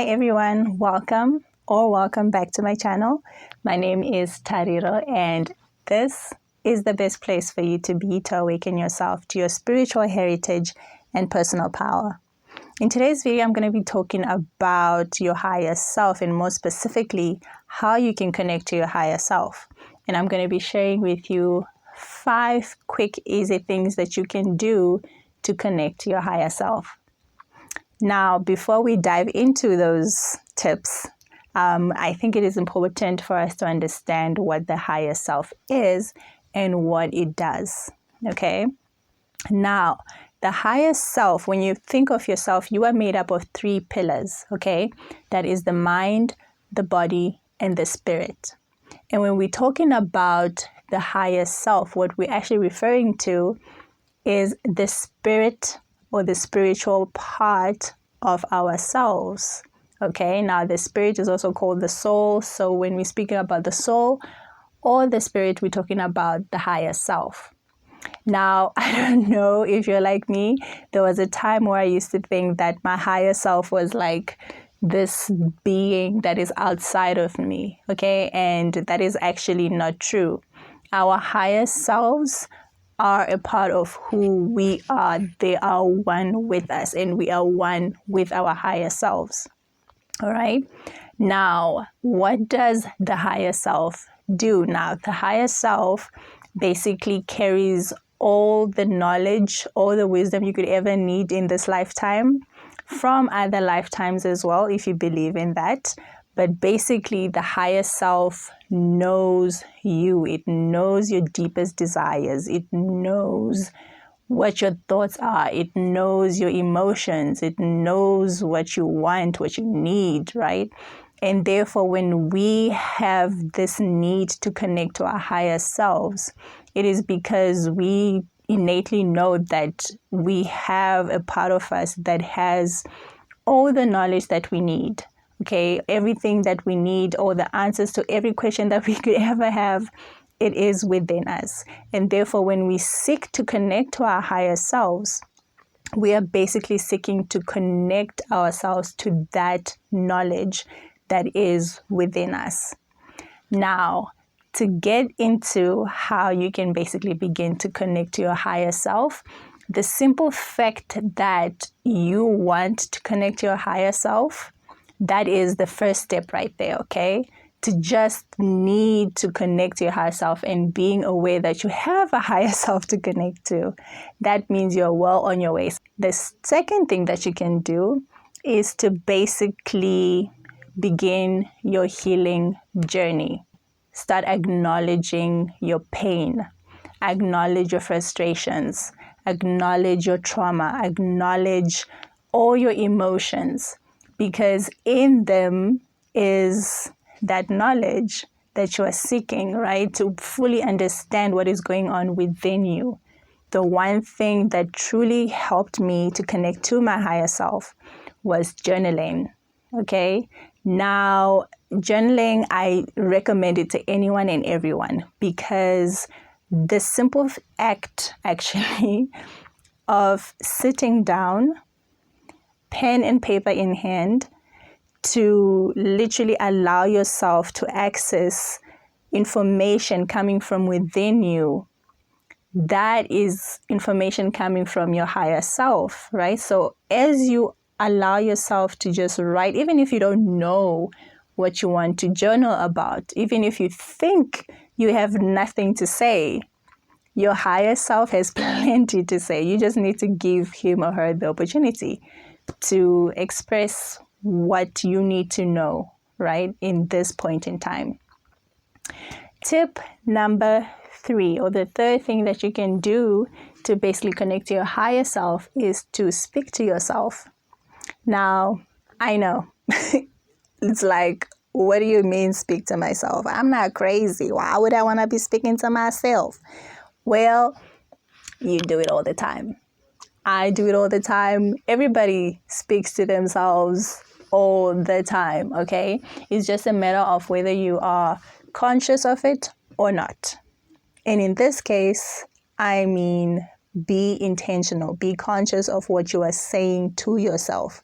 Hi everyone, welcome back to my channel. My name is Tariro and this is the best place for you to be to awaken yourself to your spiritual heritage and personal power. In today's video, I'm going to be talking about your higher self and more specifically, how you can connect to your higher self. And I'm going to be sharing with you 5 quick, easy things that you can do to connect to your higher self. Now, before we dive into those tips, I think it is important for us to understand what the higher self is and what it does, okay? Now, the higher self, when you think of yourself, you are made up of 3 pillars, okay? That is the mind, the body, and the spirit. And when we're talking about the higher self, what we're actually referring to is the spirit or the spiritual part of ourselves. Okay, now the spirit is also called the soul. So when we're speaking about the soul or the spirit, we're talking about the higher self. Now, I don't know if you're like me. There was a time where I used to think that my higher self was like this being that is outside of me. Okay, and that is actually not true. Our higher selves are a part of who we are. They are one with us and we are one with our higher selves. All right. Now, what does the higher self do? Now, the higher self basically carries all the knowledge, all the wisdom you could ever need in this lifetime from other lifetimes as well, if you believe in that. But basically, the higher self knows you. It knows your deepest desires. It knows what your thoughts are. It knows your emotions. It knows what you want, what you need, right? And therefore, when we have this need to connect to our higher selves, it is because we innately know that we have a part of us that has all the knowledge that we need. Okay, everything that we need, or the answers to every question that we could ever have, it is within us. And therefore, when we seek to connect to our higher selves, we are basically seeking to connect ourselves to that knowledge that is within us. Now, to get into how you can basically begin to connect to your higher self, the simple fact that you want to connect to your higher self, that is the first step right there, okay? To just need to connect to your higher self and being aware that you have a higher self to connect to. That means you're well on your way. The second thing that you can do is to basically begin your healing journey. Start acknowledging your pain. Acknowledge your frustrations. Acknowledge your trauma. Acknowledge all your emotions. Because in them is that knowledge that you are seeking, right? To fully understand what is going on within you. The one thing that truly helped me to connect to my higher self was journaling, okay? Now, journaling, I recommend it to anyone and everyone because the simple act, actually, of sitting down, pen and paper in hand, to literally allow yourself to access information coming from within you, that is information coming from your higher self, right? So as you allow yourself to just write, even if you don't know what you want to journal about, even if you think you have nothing to say, your higher self has plenty to say. You just need to give him or her the opportunity to express what you need to know, right, in this point in time. Tip number 3, or the third thing that you can do to basically connect to your higher self, is to speak to yourself. Now, I know, it's like, what do you mean speak to myself? I'm not crazy. Why would I want to be speaking to myself? Well, you do it all the time. I do it all the time. Everybody speaks to themselves all the time, okay? It's just a matter of whether you are conscious of it or not. And in this case, I mean, be intentional. Be conscious of what you are saying to yourself,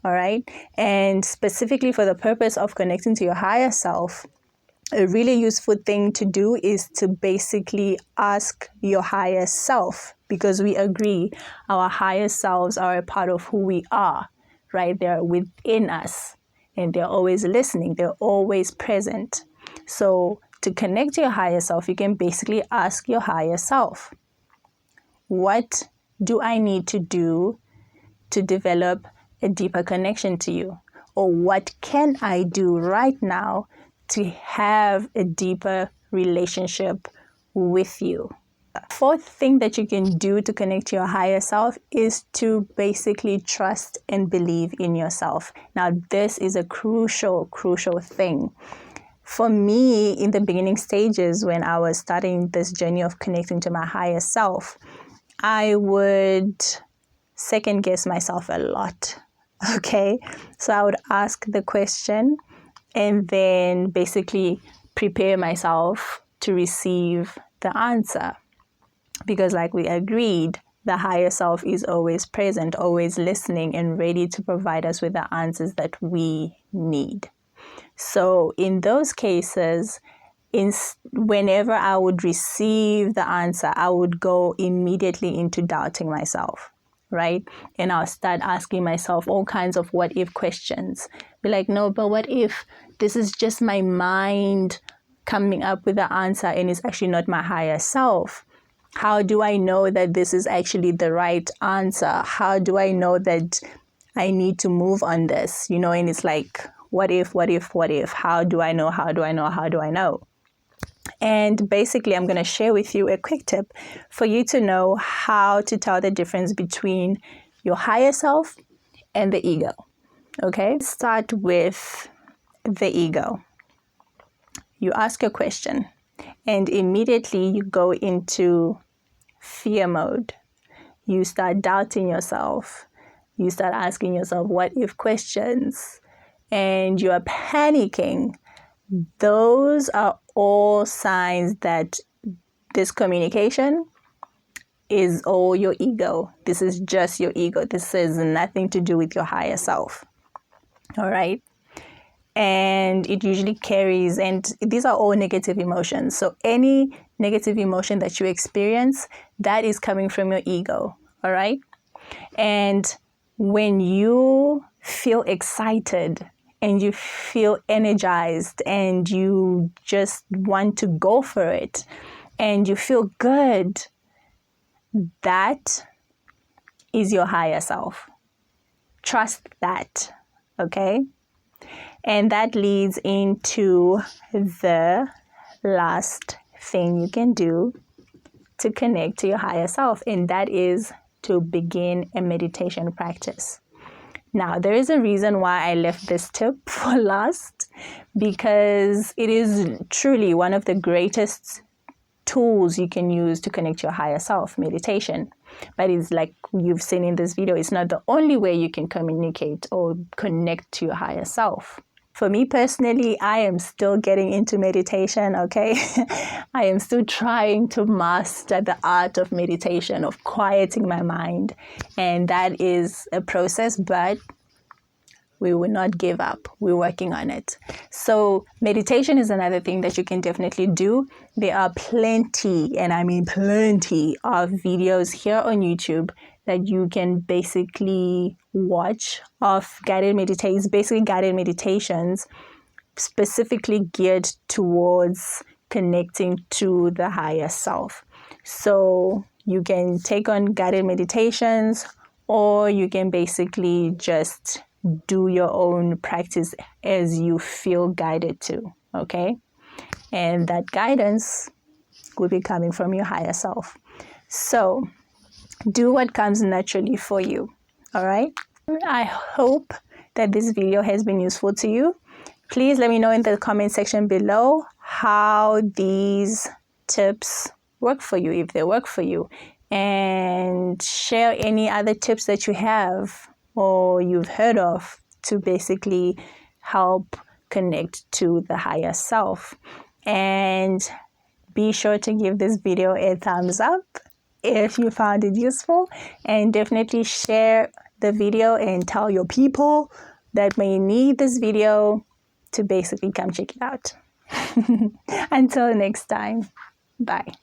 all right? And specifically for the purpose of connecting to your higher self, a really useful thing to do is to basically ask your higher self, because we agree our higher selves are a part of who we are, right? They're within us and they're always listening, they're always present. So to connect to your higher self, you can basically ask your higher self, what do I need to do to develop a deeper connection to you? Or what can I do right now to have a deeper relationship with you? Fourth thing that you can do to connect to your higher self is to basically trust and believe in yourself. Now, this is a crucial thing. For me, in the beginning stages, when I was starting this journey of connecting to my higher self, I would second guess myself a lot. Okay, so I would ask the question and then basically prepare myself to receive the answer. Because like we agreed, the higher self is always present, always listening and ready to provide us with the answers that we need. So in those cases, whenever I would receive the answer, I would go immediately into doubting myself, right? And I'll start asking myself all kinds of what if questions. Be like, no, but what if this is just my mind coming up with the answer and it's actually not my higher self? How do I know that this is actually the right answer? How do I know that I need to move on this? You know, and it's like, what if? How do I know? And basically, I'm going to share with you a quick tip for you to know how to tell the difference between your higher self and the ego. Okay, start with the ego. You ask a question and immediately you go into fear mode. You start doubting yourself. You start asking yourself what if questions and you are panicking. Those are all signs that this communication is all your ego. This is just your ego. This has nothing to do with your higher self. All right. And it usually carries, and these are all negative emotions. So any negative emotion that you experience, that is coming from your ego. All right. And when you feel excited and you feel energized and you just want to go for it and you feel good, that is your higher self. Trust that, okay? And that leads into the last thing you can do to connect to your higher self, and that is to begin a meditation practice. Now, there is a reason why I left this tip for last, because it is truly one of the greatest tools you can use to connect to your higher self, meditation. But it's like you've seen in this video, it's not the only way you can communicate or connect to your higher self. For me personally, I am still getting into meditation, okay? I am still trying to master the art of meditation, of quieting my mind. And that is a process, but we will not give up. We're working on it. So meditation is another thing that you can definitely do. There are plenty, and I mean plenty, of videos here on YouTube that you can basically watch of guided meditations specifically geared towards connecting to the higher self. So you can take on guided meditations, or you can basically just do your own practice as you feel guided to, okay? And that guidance will be coming from your higher self. So do what comes naturally for you, all right? I hope that this video has been useful to you. Please let me know in the comment section below how these tips work for you, if they work for you, and share any other tips that you have or you've heard of to basically help connect to the higher self. And be sure to give this video a thumbs up if you found it useful, and definitely share the video and tell your people that may need this video to basically come check it out. Until next time, bye.